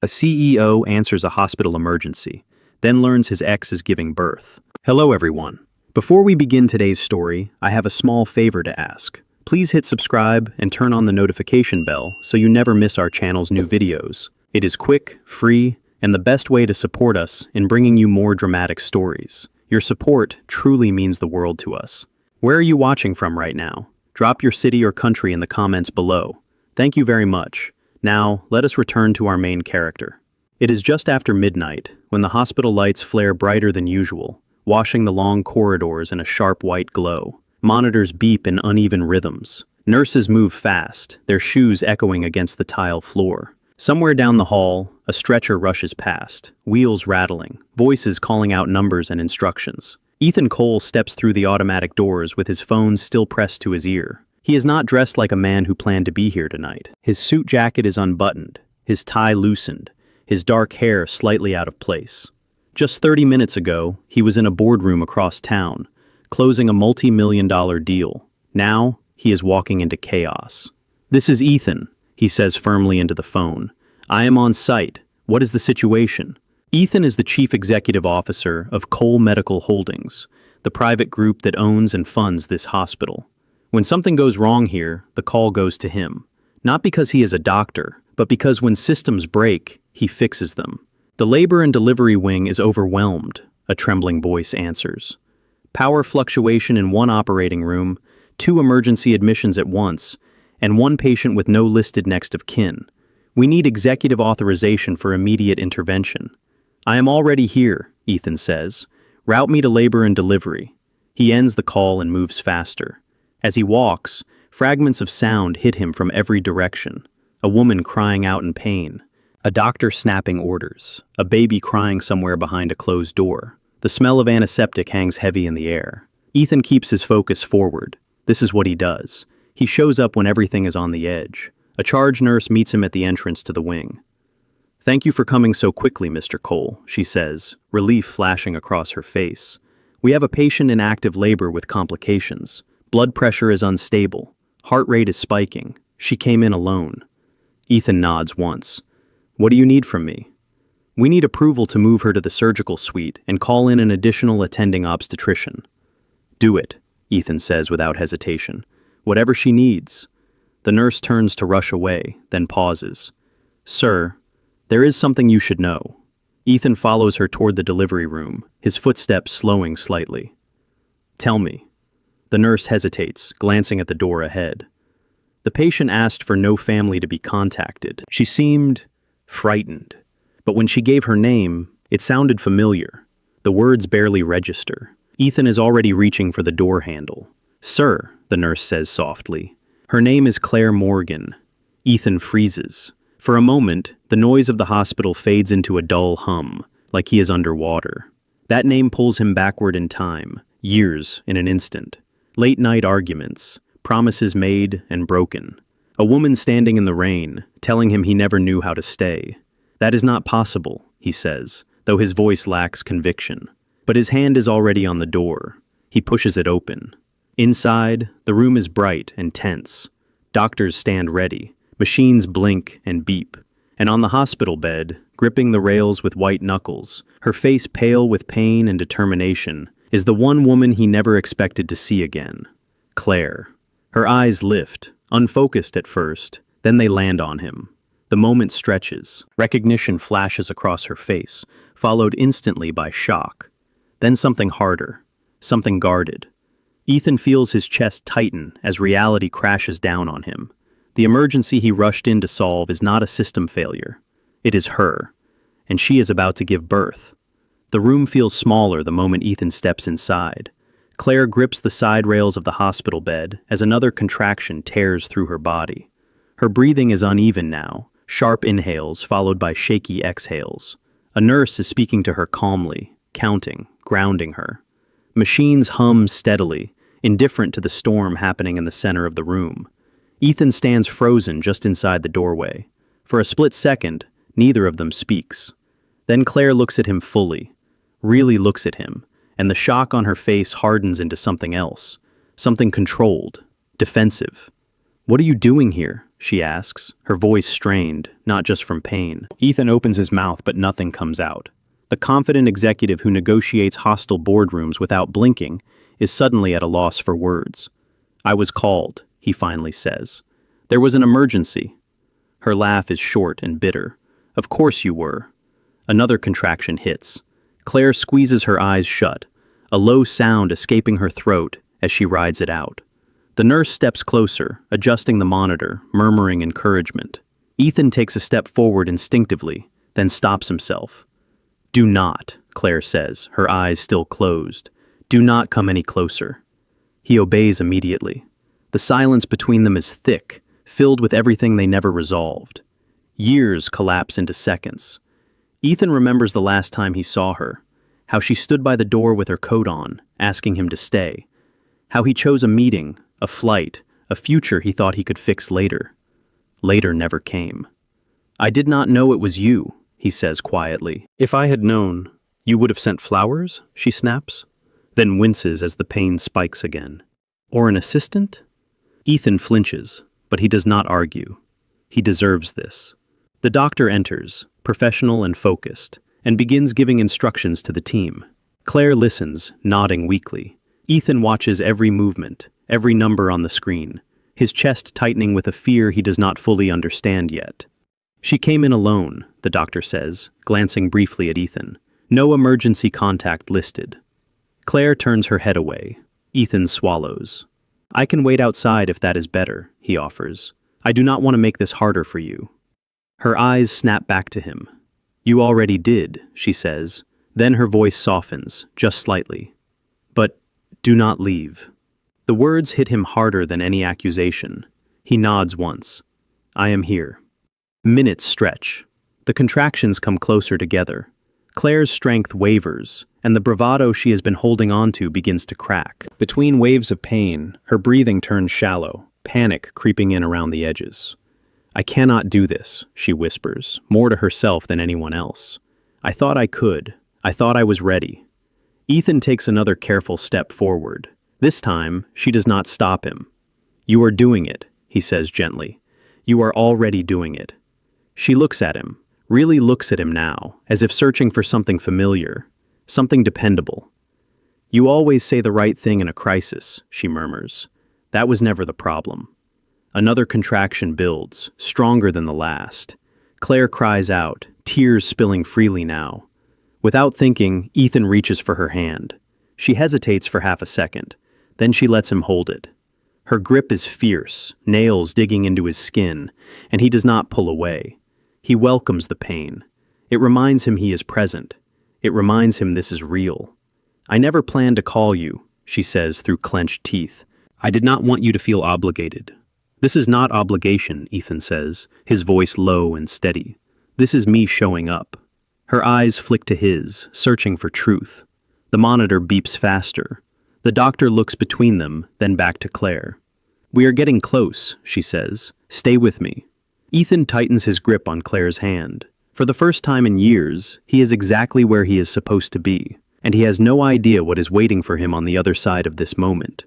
A CEO answers a hospital emergency, then learns his ex is giving birth. Hello everyone. Before we begin today's story, I have a small favor to ask. Please hit subscribe and turn on the notification bell so you never miss our channel's new videos. It is quick, free, and the best way to support us in bringing you more dramatic stories. Your support truly means the world to us. Where are you watching from right now? Drop your city or country in the comments below. Thank you very much. Now, let us return to our main character. It is just after midnight, when the hospital lights flare brighter than usual, washing the long corridors in a sharp white glow. Monitors beep in uneven rhythms. Nurses move fast, their shoes echoing against the tile floor. Somewhere down the hall, a stretcher rushes past, wheels rattling, voices calling out numbers and instructions. Ethan Cole steps through the automatic doors with his phone still pressed to his ear. He is not dressed like a man who planned to be here tonight. His suit jacket is unbuttoned, his tie loosened, his dark hair slightly out of place. Just 30 minutes ago, he was in a boardroom across town, closing a multi-million-dollar deal. Now, he is walking into chaos. "This is Ethan," he says firmly into the phone. "I am on site. What is the situation?" Ethan is the chief executive officer of Cole Medical Holdings, the private group that owns and funds this hospital. When something goes wrong here, the call goes to him. Not because he is a doctor, but because when systems break, he fixes them. "The labor and delivery wing is overwhelmed," a trembling voice answers. "Power fluctuation in one operating room, 2 emergency admissions at once, and 1 patient with no listed next of kin. We need executive authorization for immediate intervention." "I am already here," Ethan says. "Route me to labor and delivery." He ends the call and moves faster. As he walks, fragments of sound hit him from every direction. A woman crying out in pain. A doctor snapping orders. A baby crying somewhere behind a closed door. The smell of antiseptic hangs heavy in the air. Ethan keeps his focus forward. This is what he does. He shows up when everything is on the edge. A charge nurse meets him at the entrance to the wing. "Thank you for coming so quickly, Mr. Cole," she says, relief flashing across her face. "We have a patient in active labor with complications. Blood pressure is unstable. Heart rate is spiking. She came in alone." Ethan nods once. "What do you need from me?" "We need approval to move her to the surgical suite and call in an additional attending obstetrician." "Do it," Ethan says without hesitation. "Whatever she needs." The nurse turns to rush away, then pauses. "Sir, there is something you should know." Ethan follows her toward the delivery room, his footsteps slowing slightly. "Tell me." The nurse hesitates, glancing at the door ahead. The patient asked for no family to be contacted. She seemed frightened. But when she gave her name, it sounded familiar. The words barely register. Ethan is already reaching for the door handle. "Sir," the nurse says softly. "Her name is Claire Morgan." Ethan freezes. For a moment, the noise of the hospital fades into a dull hum, like he is underwater. That name pulls him backward in time, years in an instant. Late-night arguments, promises made and broken. A woman standing in the rain, telling him he never knew how to stay. "That is not possible," he says, though his voice lacks conviction. But his hand is already on the door. He pushes it open. Inside, the room is bright and tense. Doctors stand ready. Machines blink and beep. And on the hospital bed, gripping the rails with white knuckles, her face pale with pain and determination, is the one woman he never expected to see again. Claire. Her eyes lift, unfocused at first, then they land on him. The moment stretches. Recognition flashes across her face, followed instantly by shock. Then something harder, something guarded. Ethan feels his chest tighten as reality crashes down on him. The emergency he rushed in to solve is not a system failure. It is her, and she is about to give birth. The room feels smaller the moment Ethan steps inside. Claire grips the side rails of the hospital bed as another contraction tears through her body. Her breathing is uneven now, sharp inhales followed by shaky exhales. A nurse is speaking to her calmly, counting, grounding her. Machines hum steadily, indifferent to the storm happening in the center of the room. Ethan stands frozen just inside the doorway. For a split second, neither of them speaks. Then Claire looks at him fully, really looks at him, and the shock on her face hardens into something else, something controlled, defensive. "What are you doing here?" she asks, her voice strained, not just from pain. Ethan opens his mouth, but nothing comes out. The confident executive who negotiates hostile boardrooms without blinking is suddenly at a loss for words. "I was called," he finally says. "There was an emergency." Her laugh is short and bitter. "Of course you were." Another contraction hits. Claire squeezes her eyes shut, a low sound escaping her throat as she rides it out. The nurse steps closer, adjusting the monitor, murmuring encouragement. Ethan takes a step forward instinctively, then stops himself. "Do not," Claire says, her eyes still closed. "Do not come any closer." He obeys immediately. The silence between them is thick, filled with everything they never resolved. Years collapse into seconds. Ethan remembers the last time he saw her, how she stood by the door with her coat on, asking him to stay. How he chose a meeting, a flight, a future he thought he could fix later. Later never came. "I did not know it was you," he says quietly. "If I had known, you would have sent flowers?" she snaps, then winces as the pain spikes again. "Or an assistant?" Ethan flinches, but he does not argue. He deserves this. The doctor enters, professional and focused, and begins giving instructions to the team. Claire listens, nodding weakly. Ethan watches every movement, every number on the screen, his chest tightening with a fear he does not fully understand yet. "She came in alone," the doctor says, glancing briefly at Ethan. "No emergency contact listed." Claire turns her head away. Ethan swallows. "I can wait outside if that is better," he offers. "I do not want to make this harder for you." Her eyes snap back to him. "You already did," she says. Then her voice softens, just slightly. "But do not leave." The words hit him harder than any accusation. He nods once. "I am here." Minutes stretch. The contractions come closer together. Claire's strength wavers, and the bravado she has been holding on to begins to crack. Between waves of pain, her breathing turns shallow, panic creeping in around the edges. "I cannot do this," she whispers, more to herself than anyone else. "I thought I could. I thought I was ready." Ethan takes another careful step forward. This time, she does not stop him. "You are doing it," he says gently. "You are already doing it." She looks at him, really looks at him now, as if searching for something familiar, something dependable. "You always say the right thing in a crisis," she murmurs. "That was never the problem." Another contraction builds, stronger than the last. Claire cries out, tears spilling freely now. Without thinking, Ethan reaches for her hand. She hesitates for half a second, then she lets him hold it. Her grip is fierce, nails digging into his skin, and he does not pull away. He welcomes the pain. It reminds him he is present. It reminds him this is real. "I never planned to call you," she says through clenched teeth. "I did not want you to feel obligated." "This is not obligation," Ethan says, his voice low and steady. "This is me showing up." Her eyes flick to his, searching for truth. The monitor beeps faster. The doctor looks between them, then back to Claire. "We are getting close," she says. "Stay with me." Ethan tightens his grip on Claire's hand. For the first time in years, he is exactly where he is supposed to be, and he has no idea what is waiting for him on the other side of this moment.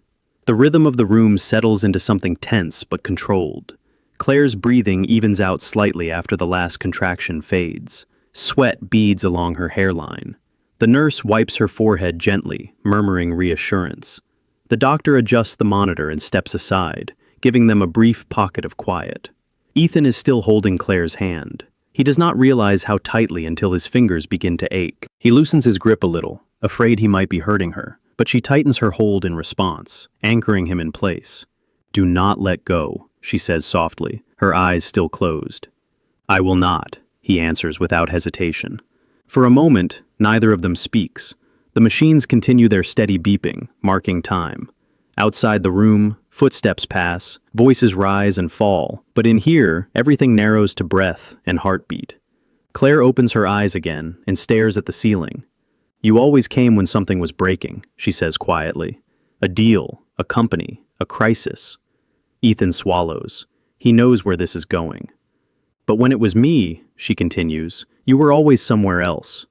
The rhythm of the room settles into something tense but controlled. Claire's breathing evens out slightly after the last contraction fades. Sweat beads along her hairline. The nurse wipes her forehead gently, murmuring reassurance. The doctor adjusts the monitor and steps aside, giving them a brief pocket of quiet. Ethan is still holding Claire's hand. He does not realize how tightly until his fingers begin to ache. He loosens his grip a little, afraid he might be hurting her, but she tightens her hold in response, anchoring him in place. "Do not let go," she says softly, her eyes still closed. "I will not," he answers without hesitation. For a moment, neither of them speaks. The machines continue their steady beeping, marking time. Outside the room, footsteps pass, voices rise and fall, but in here, everything narrows to breath and heartbeat. Claire opens her eyes again and stares at the ceiling. "You always came when something was breaking," she says quietly. "A deal, a company, a crisis." Ethan swallows. He knows where this is going. "But when it was me," she continues, "you were always somewhere else."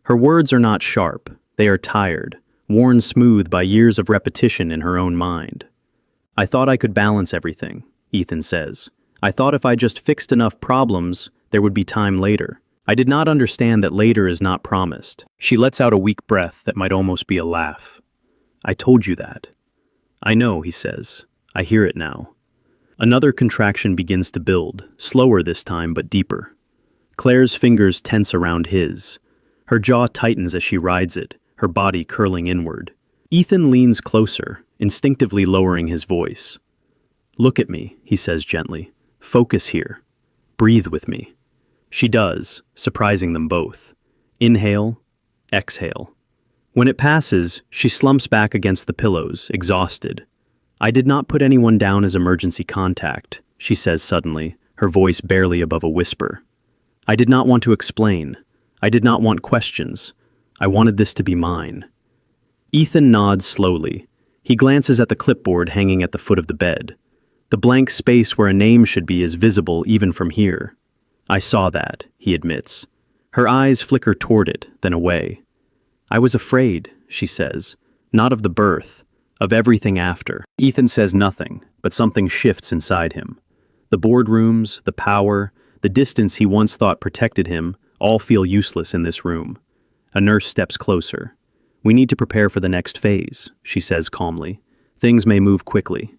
Her words are not sharp. They are tired, worn smooth by years of repetition in her own mind. "I thought I could balance everything," Ethan says. I thought if I just fixed enough problems, there would be time later. I did not understand that later is not promised. She lets out a weak breath that might almost be a laugh. I told you that. I know, he says. I hear it now. Another contraction begins to build, slower this time but deeper. Claire's fingers tense around his. Her jaw tightens as she rides it, her body curling inward. Ethan leans closer, instinctively lowering his voice. Look at me, he says gently. Focus here. Breathe with me. She does, surprising them both. Inhale, exhale. When it passes, she slumps back against the pillows, exhausted. I did not put anyone down as emergency contact, she says suddenly, her voice barely above a whisper. I did not want to explain. I did not want questions. I wanted this to be mine. Ethan nods slowly. He glances at the clipboard hanging at the foot of the bed. The blank space where a name should be is visible even from here. I saw that, he admits. Her eyes flicker toward it, then away. I was afraid, she says, not of the birth, of everything after. Ethan says nothing, but something shifts inside him. The boardrooms, the power, the distance he once thought protected him, all feel useless in this room. A nurse steps closer. We need to prepare for the next phase, she says calmly. Things may move quickly.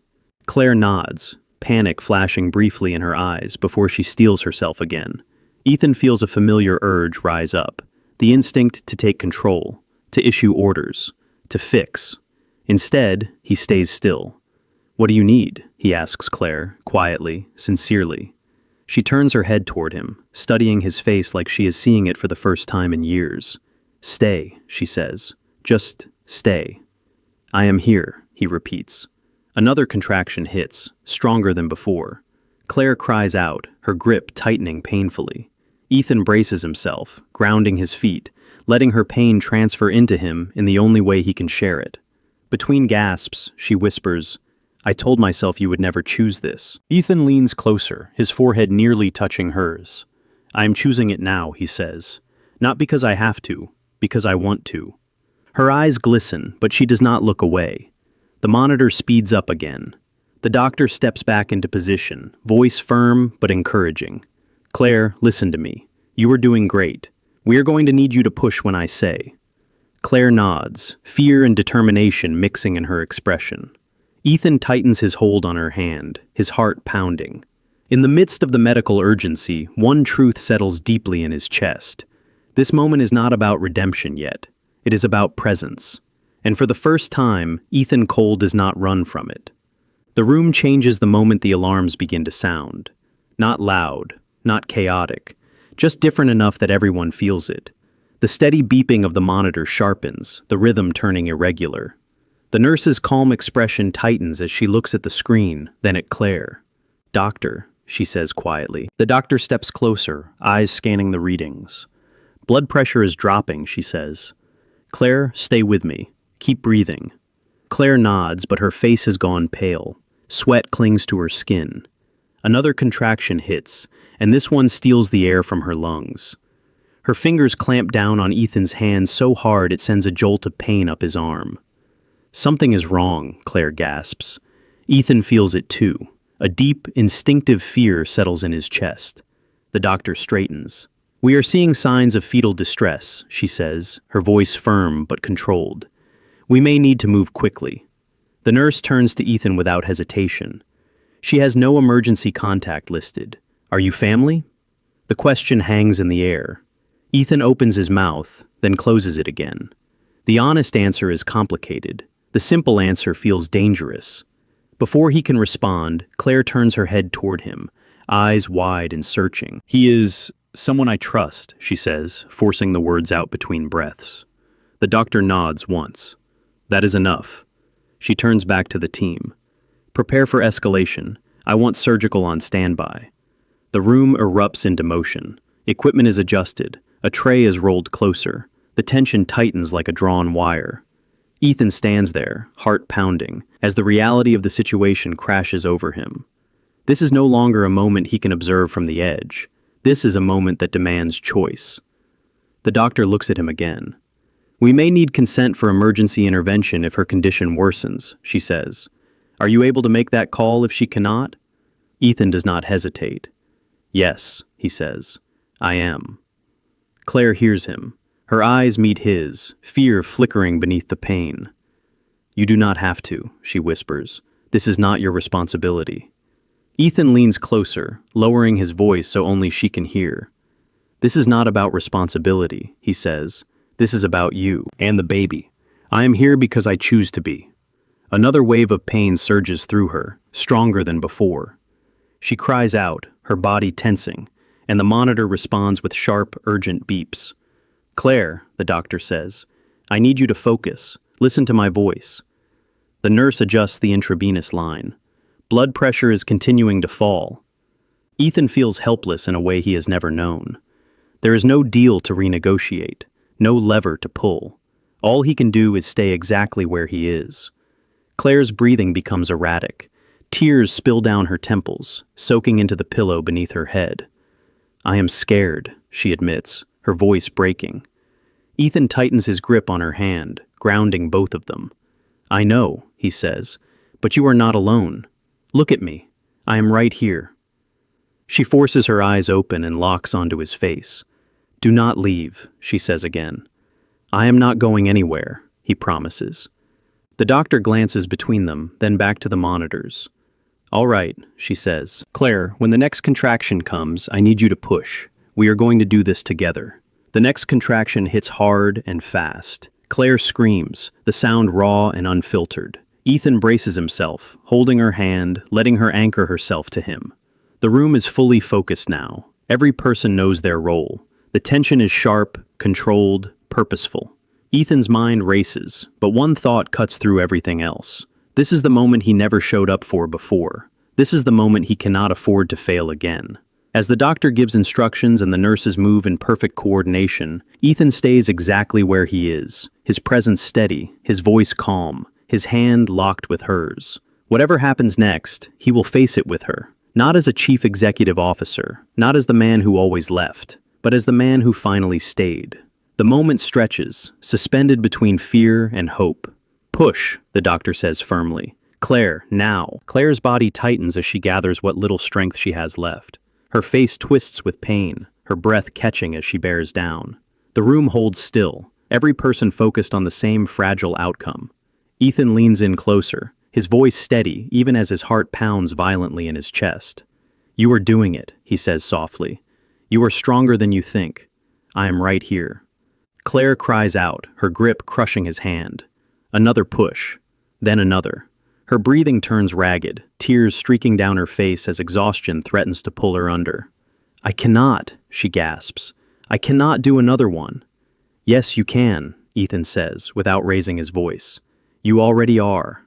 Claire nods, panic flashing briefly in her eyes before she steels herself again. Ethan feels a familiar urge rise up, the instinct to take control, to issue orders, to fix. Instead, he stays still. What do you need? He asks Claire, quietly, sincerely. She turns her head toward him, studying his face like she is seeing it for the first time in years. Stay, she says. Just stay. I am here, he repeats. Another contraction hits, stronger than before. Claire cries out, her grip tightening painfully. Ethan braces himself, grounding his feet, letting her pain transfer into him in the only way he can share it. Between gasps, she whispers, I told myself you would never choose this. Ethan leans closer, his forehead nearly touching hers. I am choosing it now, he says. Not because I have to, because I want to. Her eyes glisten, but she does not look away. The monitor speeds up again. The doctor steps back into position, voice firm but encouraging. Claire, listen to me. You are doing great. We are going to need you to push when I say. Claire nods, fear and determination mixing in her expression. Ethan tightens his hold on her hand, his heart pounding. In the midst of the medical urgency, one truth settles deeply in his chest. This moment is not about redemption yet. It is about presence. And for the first time, Ethan Cole does not run from it. The room changes the moment the alarms begin to sound. Not loud, not chaotic, just different enough that everyone feels it. The steady beeping of the monitor sharpens, the rhythm turning irregular. The nurse's calm expression tightens as she looks at the screen, then at Claire. Doctor, she says quietly. The doctor steps closer, eyes scanning the readings. Blood pressure is dropping, she says. Claire, stay with me. Keep breathing. Claire nods, but her face has gone pale. Sweat clings to her skin. Another contraction hits, and this one steals the air from her lungs. Her fingers clamp down on Ethan's hand so hard it sends a jolt of pain up his arm. Something is wrong, Claire gasps. Ethan feels it too. A deep, instinctive fear settles in his chest. The doctor straightens. We are seeing signs of fetal distress, she says, her voice firm but controlled. We may need to move quickly. The nurse turns to Ethan without hesitation. She has no emergency contact listed. Are you family? The question hangs in the air. Ethan opens his mouth, then closes it again. The honest answer is complicated. The simple answer feels dangerous. Before he can respond, Claire turns her head toward him, eyes wide and searching. He is someone I trust, she says, forcing the words out between breaths. The doctor nods once. That is enough. She turns back to the team. Prepare for escalation. I want surgical on standby. The room erupts into motion. Equipment is adjusted. A tray is rolled closer. The tension tightens like a drawn wire. Ethan stands there, heart pounding, as the reality of the situation crashes over him. This is no longer a moment he can observe from the edge. This is a moment that demands choice. The doctor looks at him again. We may need consent for emergency intervention if her condition worsens, she says. Are you able to make that call if she cannot? Ethan does not hesitate. Yes, he says, I am. Claire hears him. Her eyes meet his, fear flickering beneath the pain. You do not have to, she whispers. This is not your responsibility. Ethan leans closer, lowering his voice so only she can hear. This is not about responsibility, he says. This is about you and the baby. I am here because I choose to be. Another wave of pain surges through her, stronger than before. She cries out, her body tensing, and the monitor responds with sharp, urgent beeps. Claire, the doctor says, I need you to focus. Listen to my voice. The nurse adjusts the intravenous line. Blood pressure is continuing to fall. Ethan feels helpless in a way he has never known. There is no deal to renegotiate, no lever to pull. All he can do is stay exactly where he is. Claire's breathing becomes erratic. Tears spill down her temples, soaking into the pillow beneath her head. I am scared, she admits, her voice breaking. Ethan tightens his grip on her hand, grounding both of them. I know, he says, but you are not alone. Look at me. I am right here. She forces her eyes open and locks onto his face. Do not leave, she says again. I am not going anywhere, he promises. The doctor glances between them, then back to the monitors. All right, she says. Claire, when the next contraction comes, I need you to push. We are going to do this together. The next contraction hits hard and fast. Claire screams, the sound raw and unfiltered. Ethan braces himself, holding her hand, letting her anchor herself to him. The room is fully focused now. Every person knows their role. The tension is sharp, controlled, purposeful. Ethan's mind races, but one thought cuts through everything else. This is the moment he never showed up for before. This is the moment he cannot afford to fail again. As the doctor gives instructions and the nurses move in perfect coordination, Ethan stays exactly where he is, his presence steady, his voice calm, his hand locked with hers. Whatever happens next, he will face it with her. Not as a chief executive officer, not as the man who always left, but as the man who finally stayed. The moment stretches, suspended between fear and hope. Push, the doctor says firmly. Claire, now. Claire's body tightens as she gathers what little strength she has left. Her face twists with pain, her breath catching as she bears down. The room holds still, every person focused on the same fragile outcome. Ethan leans in closer, his voice steady even as his heart pounds violently in his chest. You are doing it, he says softly. You are stronger than you think. I am right here. Claire cries out, her grip crushing his hand. Another push, then another. Her breathing turns ragged, tears streaking down her face as exhaustion threatens to pull her under. I cannot, she gasps. I cannot do another one. Yes, you can, Ethan says, without raising his voice. You already are.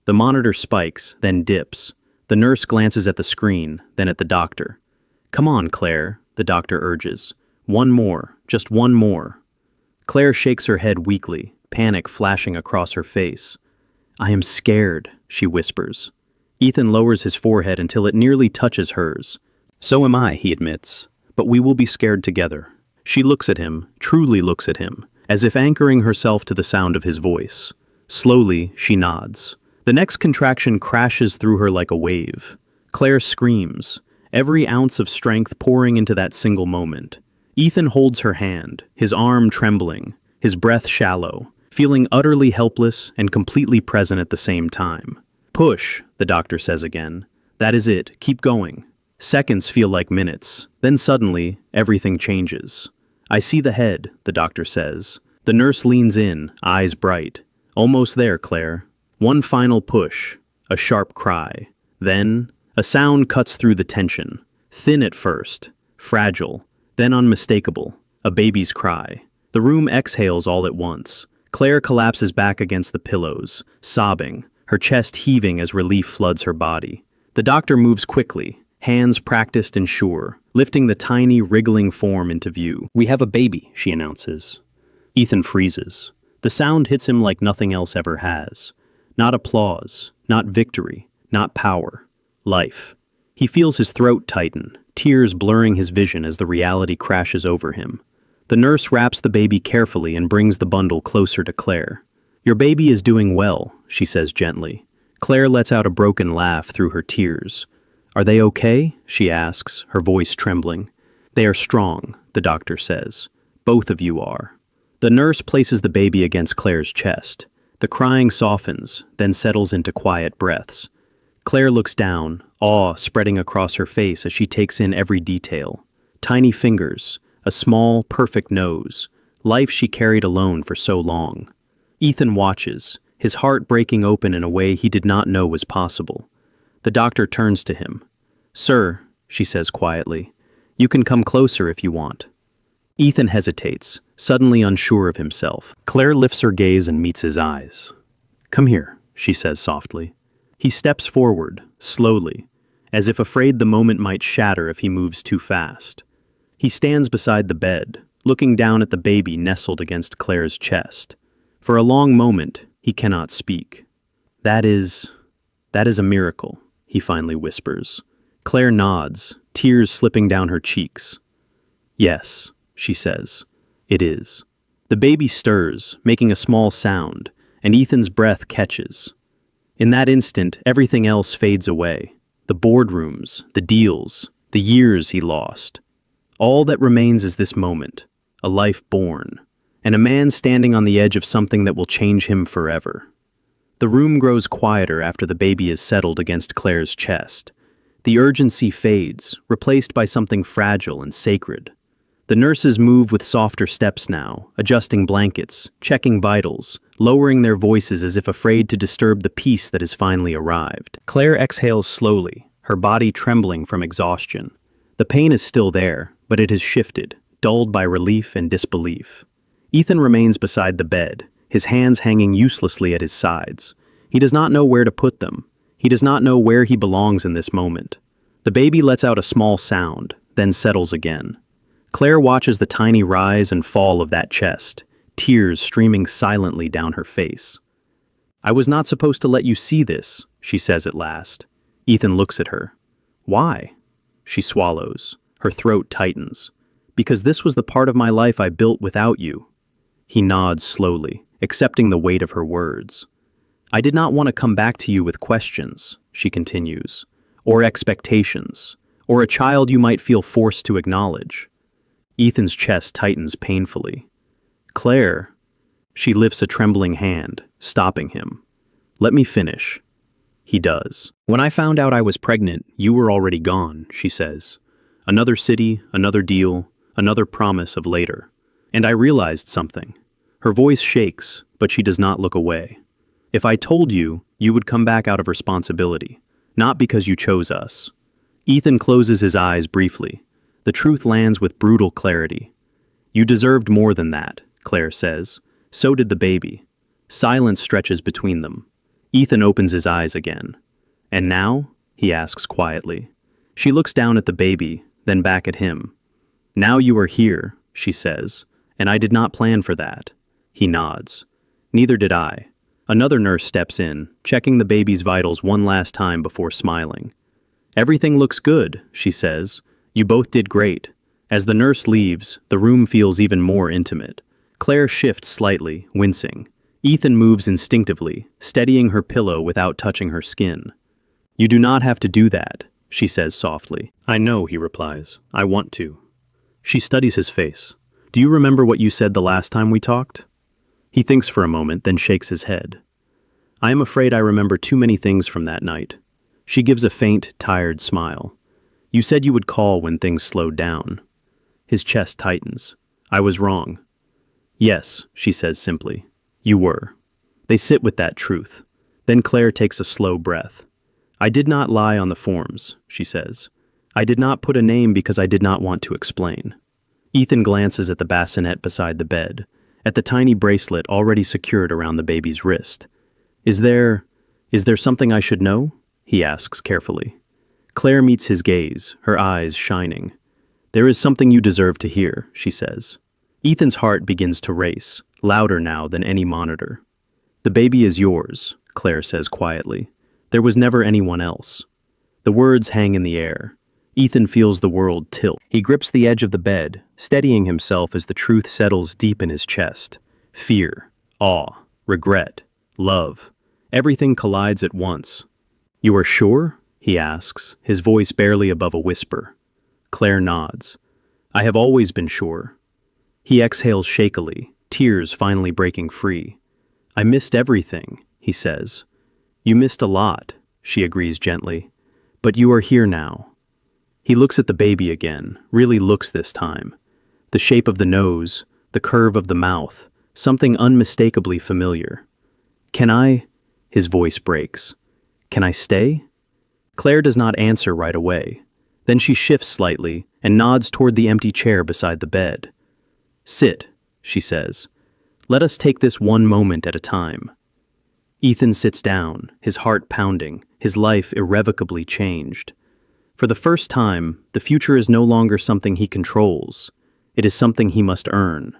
The monitor spikes, then dips. The nurse glances at the screen, then at the doctor. Come on, Claire, the doctor urges. One more, just one more. Claire shakes her head weakly, panic flashing across her face. I am scared, she whispers. Ethan lowers his forehead until it nearly touches hers. So am I, he admits, but we will be scared together. She looks at him, truly looks at him, as if anchoring herself to the sound of his voice. Slowly, she nods. The next contraction crashes through her like a wave. Claire screams, every ounce of strength pouring into that single moment. Ethan holds her hand, his arm trembling, his breath shallow, feeling utterly helpless and completely present at the same time. Push, the doctor says again. That is it, keep going. Seconds feel like minutes, then suddenly, everything changes. I see the head, the doctor says. The nurse leans in, eyes bright. Almost there, Claire. One final push, a sharp cry. Then, a sound cuts through the tension. Thin at first, fragile, then unmistakable, a baby's cry. The room exhales all at once. Claire collapses back against the pillows, sobbing, her chest heaving as relief floods her body. The doctor moves quickly, hands practiced and sure, lifting the tiny, wriggling form into view. We have a baby, she announces. Ethan freezes. The sound hits him like nothing else ever has. Not applause, not victory, not power. Life. He feels his throat tighten, tears blurring his vision as the reality crashes over him. The nurse wraps the baby carefully and brings the bundle closer to Claire. Your baby is doing well, she says gently. Claire lets out a broken laugh through her tears. "Are they okay?" she asks, her voice trembling. "They are strong," the doctor says. "Both of you are." The nurse places the baby against Claire's chest. The crying softens, then settles into quiet breaths. Claire looks down, awe spreading across her face as she takes in every detail. Tiny fingers, a small, perfect nose, life she carried alone for so long. Ethan watches, his heart breaking open in a way he did not know was possible. The doctor turns to him. "Sir," she says quietly, "you can come closer if you want." Ethan hesitates, suddenly unsure of himself. Claire lifts her gaze and meets his eyes. "Come here," she says softly. He steps forward, slowly, as if afraid the moment might shatter if he moves too fast. He stands beside the bed, looking down at the baby nestled against Claire's chest. For a long moment, he cannot speak. That is a miracle," he finally whispers. Claire nods, tears slipping down her cheeks. "Yes," she says, "it is." The baby stirs, making a small sound, and Ethan's breath catches. In that instant, everything else fades away. The boardrooms, the deals, the years he lost. All that remains is this moment, a life born, and a man standing on the edge of something that will change him forever. The room grows quieter after the baby is settled against Claire's chest. The urgency fades, replaced by something fragile and sacred. The nurses move with softer steps now, adjusting blankets, checking vitals, lowering their voices as if afraid to disturb the peace that has finally arrived. Claire exhales slowly, her body trembling from exhaustion. The pain is still there, but it has shifted, dulled by relief and disbelief. Ethan remains beside the bed, his hands hanging uselessly at his sides. He does not know where to put them. He does not know where he belongs in this moment. The baby lets out a small sound, then settles again. Claire watches the tiny rise and fall of that chest, tears streaming silently down her face. "I was not supposed to let you see this," she says at last. Ethan looks at her. "Why?" She swallows. Her throat tightens. "Because this was the part of my life I built without you." He nods slowly, accepting the weight of her words. "I did not want to come back to you with questions," she continues, "or expectations, or a child you might feel forced to acknowledge." Ethan's chest tightens painfully. "Claire," she lifts a trembling hand, stopping him. "Let me finish." He does. "When I found out I was pregnant, you were already gone," she says. "Another city, another deal, another promise of later. And I realized something." Her voice shakes, but she does not look away. "If I told you, you would come back out of responsibility, not because you chose us." Ethan closes his eyes briefly. The truth lands with brutal clarity. "You deserved more than that," Claire says. "So did the baby." Silence stretches between them. Ethan opens his eyes again. "And now?" he asks quietly. She looks down at the baby, then back at him. "Now you are here," she says, "and I did not plan for that." He nods. "Neither did I." Another nurse steps in, checking the baby's vitals one last time before smiling. "Everything looks good," she says. "You both did great." As the nurse leaves, the room feels even more intimate. Claire shifts slightly, wincing. Ethan moves instinctively, steadying her pillow without touching her skin. "You do not have to do that," she says softly. "I know," he replies. "I want to." She studies his face. "Do you remember what you said the last time we talked?" He thinks for a moment, then shakes his head. "I am afraid I remember too many things from that night." She gives a faint, tired smile. "You said you would call when things slowed down." His chest tightens. "I was wrong." "Yes," she says simply. "You were." They sit with that truth. Then Claire takes a slow breath. "I did not lie on the forms," she says. "I did not put a name because I did not want to explain." Ethan glances at the bassinet beside the bed, at the tiny bracelet already secured around the baby's wrist. Is there something I should know?" he asks carefully. Claire meets his gaze, her eyes shining. "There is something you deserve to hear," she says. Ethan's heart begins to race, louder now than any monitor. "The baby is yours," Claire says quietly. "There was never anyone else." The words hang in the air. Ethan feels the world tilt. He grips the edge of the bed, steadying himself as the truth settles deep in his chest. Fear, awe, regret, love. Everything collides at once. "You are sure?" he asks, his voice barely above a whisper. Claire nods. I have always been sure. He exhales shakily, tears finally breaking free. I missed everything, he says. You missed a lot, she agrees gently. But you are here now. He looks at the baby again, really looks this time. The shape of the nose, the curve of the mouth, something unmistakably familiar. Can I? His voice breaks. Can I stay? Claire does not answer right away. Then she shifts slightly and nods toward the empty chair beside the bed. Sit, she says. Let us take this one moment at a time. Ethan sits down, his heart pounding, his life irrevocably changed. For the first time, the future is no longer something he controls. It is something he must earn.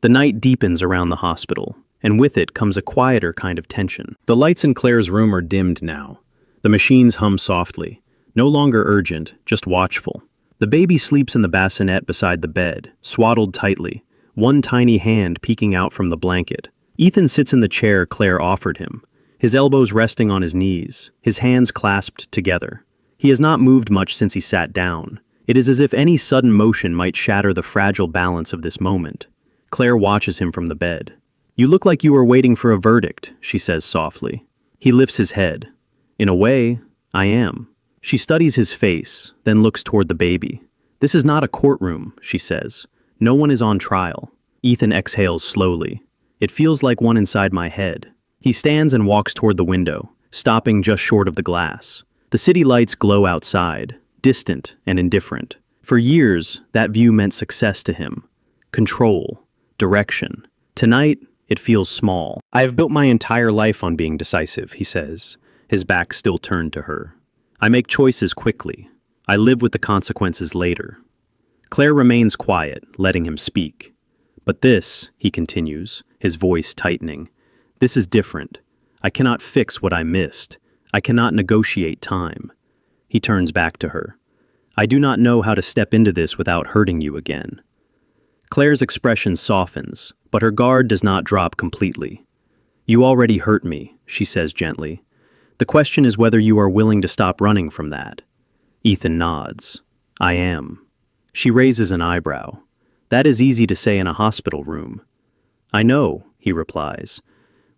The night deepens around the hospital, and with it comes a quieter kind of tension. The lights in Claire's room are dimmed now. The machines hum softly, no longer urgent, just watchful. The baby sleeps in the bassinet beside the bed, swaddled tightly, one tiny hand peeking out from the blanket. Ethan sits in the chair Claire offered him, his elbows resting on his knees, his hands clasped together. He has not moved much since he sat down. It is as if any sudden motion might shatter the fragile balance of this moment. Claire watches him from the bed. You look like you are waiting for a verdict, she says softly. He lifts his head. In a way, I am. She studies his face, then looks toward the baby. This is not a courtroom, she says. No one is on trial. Ethan exhales slowly. It feels like one inside my head. He stands and walks toward the window, stopping just short of the glass. The city lights glow outside, distant and indifferent. For years, that view meant success to him. Control, direction. Tonight, it feels small. I have built my entire life on being decisive, he says, his back still turned to her. I make choices quickly. I live with the consequences later. Claire remains quiet, letting him speak. But this, he continues, his voice tightening, this is different. I cannot fix what I missed. I cannot negotiate time. He turns back to her. I do not know how to step into this without hurting you again. Claire's expression softens, but her guard does not drop completely. You already hurt me, she says gently. The question is whether you are willing to stop running from that. Ethan nods. I am. She raises an eyebrow. That is easy to say in a hospital room. I know, he replies,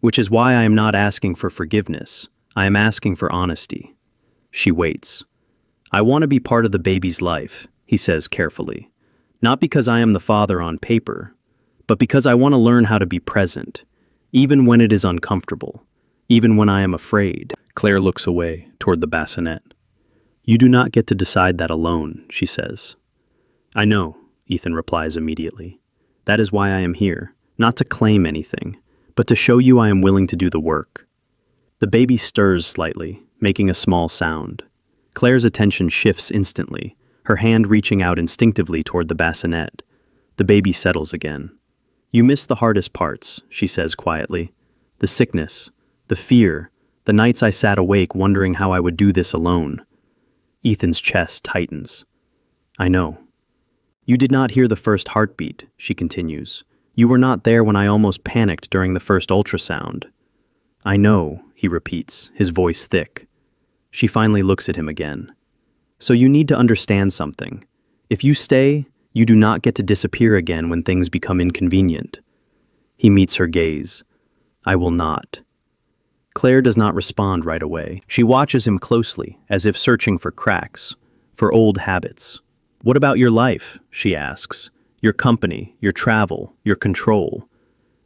which is why I am not asking for forgiveness. I am asking for honesty. She waits. I want to be part of the baby's life, he says carefully. Not because I am the father on paper, but because I want to learn how to be present, even when it is uncomfortable, even when I am afraid. Claire looks away toward the bassinet. You do not get to decide that alone, she says. I know, Ethan replies immediately. That is why I am here, not to claim anything, but to show you I am willing to do the work. The baby stirs slightly, making a small sound. Claire's attention shifts instantly, her hand reaching out instinctively toward the bassinet. The baby settles again. You missed the hardest parts, she says quietly. The sickness, the fear, the nights I sat awake wondering how I would do this alone. Ethan's chest tightens. I know. You did not hear the first heartbeat, she continues. You were not there when I almost panicked during the first ultrasound. I know, he repeats, his voice thick. She finally looks at him again. So you need to understand something. If you stay, you do not get to disappear again when things become inconvenient. He meets her gaze. I will not. Claire does not respond right away. She watches him closely, as if searching for cracks, for old habits. What about your life? She asks. Your company, your travel, your control.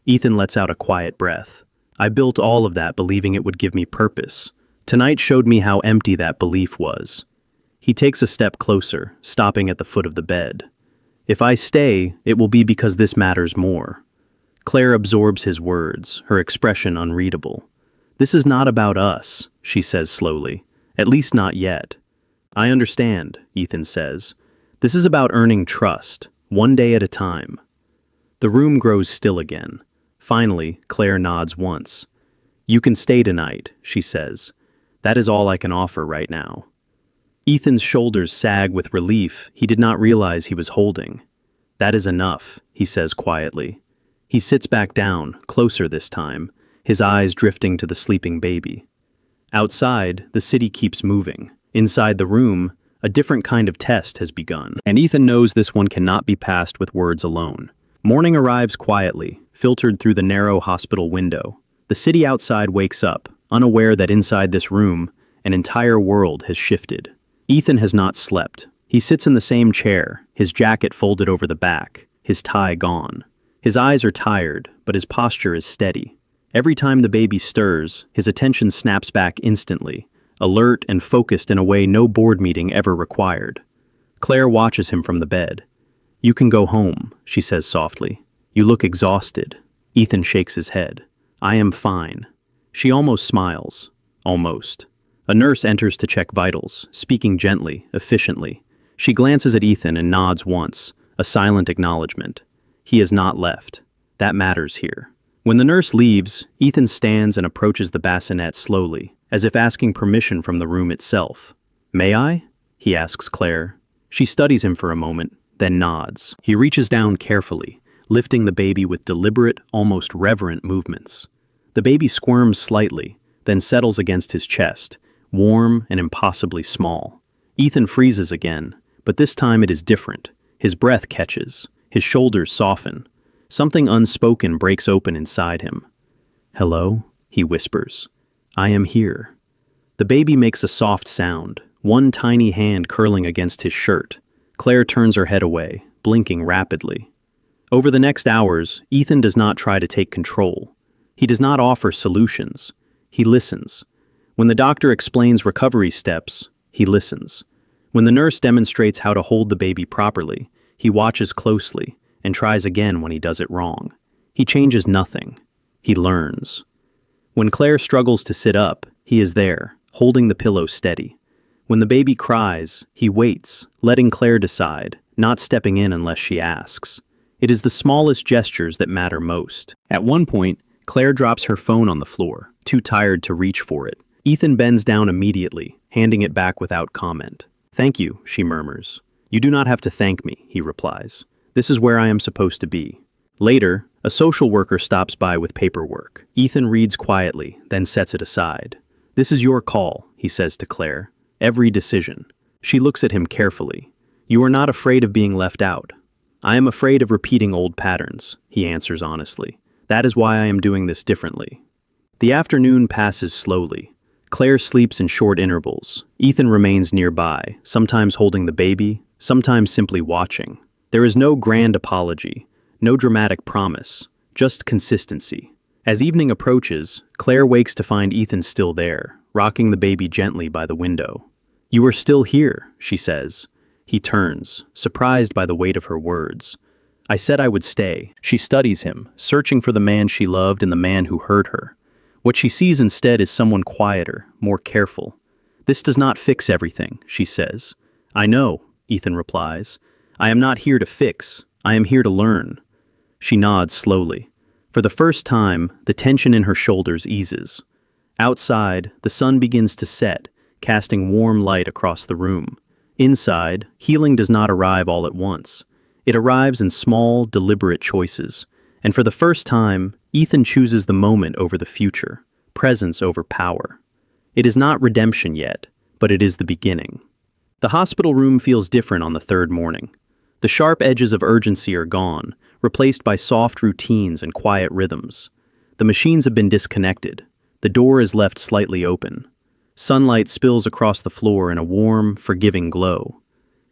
Ethan lets out a quiet breath. I built all of that believing it would give me purpose. Tonight showed me how empty that belief was. He takes a step closer, stopping at the foot of the bed. If I stay, it will be because this matters more. Claire absorbs his words, her expression unreadable. This is not about us, she says slowly. At least not yet. I understand, Ethan says. This is about earning trust, one day at a time. The room grows still again. Finally, Claire nods once. You can stay tonight, she says. That is all I can offer right now. Ethan's shoulders sag with relief he did not realize he was holding. That is enough, he says quietly. He sits back down, closer this time, his eyes drifting to the sleeping baby. Outside, the city keeps moving. Inside the room, a different kind of test has begun, and Ethan knows this one cannot be passed with words alone. Morning arrives quietly, filtered through the narrow hospital window. The city outside wakes up, unaware that inside this room, an entire world has shifted. Ethan has not slept. He sits in the same chair, his jacket folded over the back, his tie gone. His eyes are tired, but his posture is steady. Every time the baby stirs, his attention snaps back instantly, alert and focused in a way no board meeting ever required. Claire watches him from the bed. "You can go home," she says softly. "You look exhausted." Ethan shakes his head. "I am fine." She almost smiles. Almost. A nurse enters to check vitals, speaking gently, efficiently. She glances at Ethan and nods once, a silent acknowledgement. He has not left. That matters here. When the nurse leaves, Ethan stands and approaches the bassinet slowly, as if asking permission from the room itself. "May I?" he asks Claire. She studies him for a moment, then nods. He reaches down carefully, lifting the baby with deliberate, almost reverent movements. The baby squirms slightly, then settles against his chest, warm and impossibly small. Ethan freezes again, but this time it is different. His breath catches, his shoulders soften. Something unspoken breaks open inside him. "Hello?" he whispers. "I am here." The baby makes a soft sound, one tiny hand curling against his shirt. Claire turns her head away, blinking rapidly. Over the next hours, Ethan does not try to take control. He does not offer solutions. He listens. When the doctor explains recovery steps, he listens. When the nurse demonstrates how to hold the baby properly, he watches closely and tries again when he does it wrong. He changes nothing. He learns. When Claire struggles to sit up, he is there, holding the pillow steady. When the baby cries, he waits, letting Claire decide, not stepping in unless she asks. It is the smallest gestures that matter most. At one point, Claire drops her phone on the floor, too tired to reach for it. Ethan bends down immediately, handing it back without comment. "Thank you," she murmurs. "You do not have to thank me," he replies. "This is where I am supposed to be." Later, a social worker stops by with paperwork. Ethan reads quietly, then sets it aside. "This is your call," he says to Claire. "Every decision." She looks at him carefully. "You are not afraid of being left out." "I am afraid of repeating old patterns," he answers honestly. "That is why I am doing this differently." The afternoon passes slowly. Claire sleeps in short intervals. Ethan remains nearby, sometimes holding the baby, sometimes simply watching. There is no grand apology, no dramatic promise, just consistency. As evening approaches, Claire wakes to find Ethan still there, rocking the baby gently by the window. "You are still here," she says. He turns, surprised by the weight of her words. "I said I would stay." She studies him, searching for the man she loved and the man who hurt her. What she sees instead is someone quieter, more careful. "This does not fix everything," she says. "I know," Ethan replies. "I am not here to fix. I am here to learn." She nods slowly. For the first time, the tension in her shoulders eases. Outside, the sun begins to set, casting warm light across the room. Inside, healing does not arrive all at once. It arrives in small, deliberate choices. And for the first time, Ethan chooses the moment over the future, presence over power. It is not redemption yet, but it is the beginning. The hospital room feels different on the third morning. The sharp edges of urgency are gone, replaced by soft routines and quiet rhythms. The machines have been disconnected. The door is left slightly open. Sunlight spills across the floor in a warm, forgiving glow.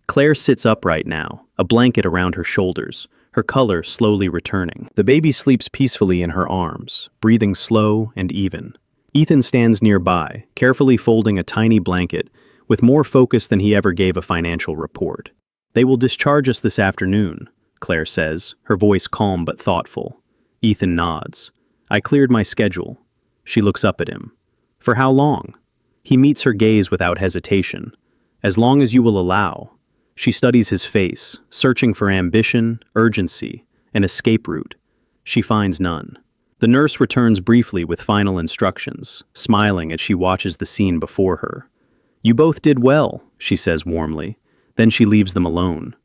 Claire sits upright now, a blanket around her shoulders, her color slowly returning. The baby sleeps peacefully in her arms, breathing slow and even. Ethan stands nearby, carefully folding a tiny blanket, with more focus than he ever gave a financial report. "They will discharge us this afternoon," Claire says, her voice calm but thoughtful. Ethan nods. "I cleared my schedule." She looks up at him. "For how long?" He meets her gaze without hesitation. "As long as you will allow." She studies his face, searching for ambition, urgency, an escape route. She finds none. The nurse returns briefly with final instructions, smiling as she watches the scene before her. "You both did well," she says warmly. Then she leaves them alone.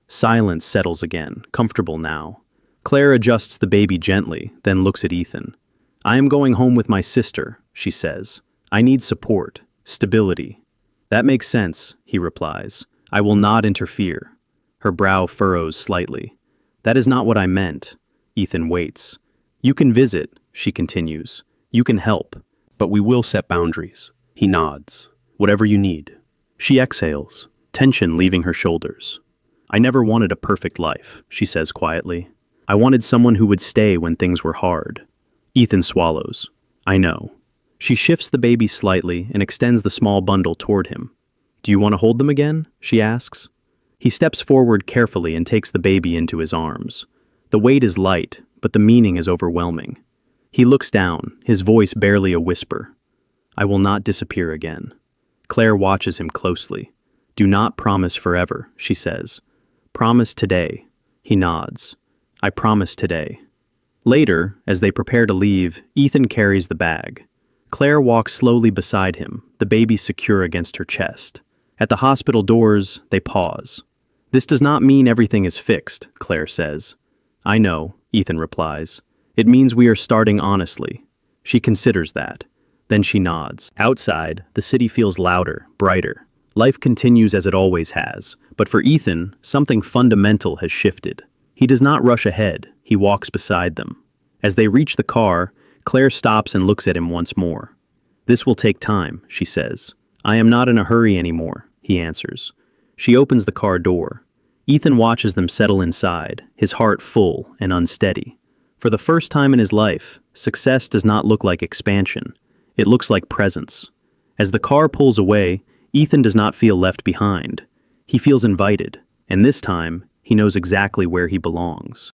Silence settles again, comfortable now. Claire adjusts the baby gently, then looks at Ethan. "I am going home with my sister," she says. I need support, stability. That makes sense, he replies. I will not interfere. Her brow furrows slightly. That is not what I meant. Ethan waits. You can visit, she continues. You can help. But we will set boundaries. He nods. Whatever you need. She exhales, tension leaving her shoulders. I never wanted a perfect life, she says quietly. I wanted someone who would stay when things were hard. Ethan swallows. I know. She shifts the baby slightly and extends the small bundle toward him. Do you want to hold them again? She asks. He steps forward carefully and takes the baby into his arms. The weight is light, but the meaning is overwhelming. He looks down, his voice barely a whisper. I will not disappear again. Claire watches him closely. Do not promise forever, she says. Promise today. He nods. I promise today. Later, as they prepare to leave, Ethan carries the bag. Claire walks slowly beside him, the baby secure against her chest. At the hospital doors, they pause. This does not mean everything is fixed, Claire says. I know, Ethan replies. It means we are starting honestly. She considers that. Then she nods. Outside, the city feels louder, brighter. Life continues as it always has, but for Ethan, something fundamental has shifted. He does not rush ahead, he walks beside them. As they reach the car, Claire stops and looks at him once more. This will take time, she says. I am not in a hurry anymore, he answers. She opens the car door. Ethan watches them settle inside, his heart full and unsteady. For the first time in his life, success does not look like expansion. It looks like presence. As the car pulls away, Ethan does not feel left behind. He feels invited, and this time, he knows exactly where he belongs.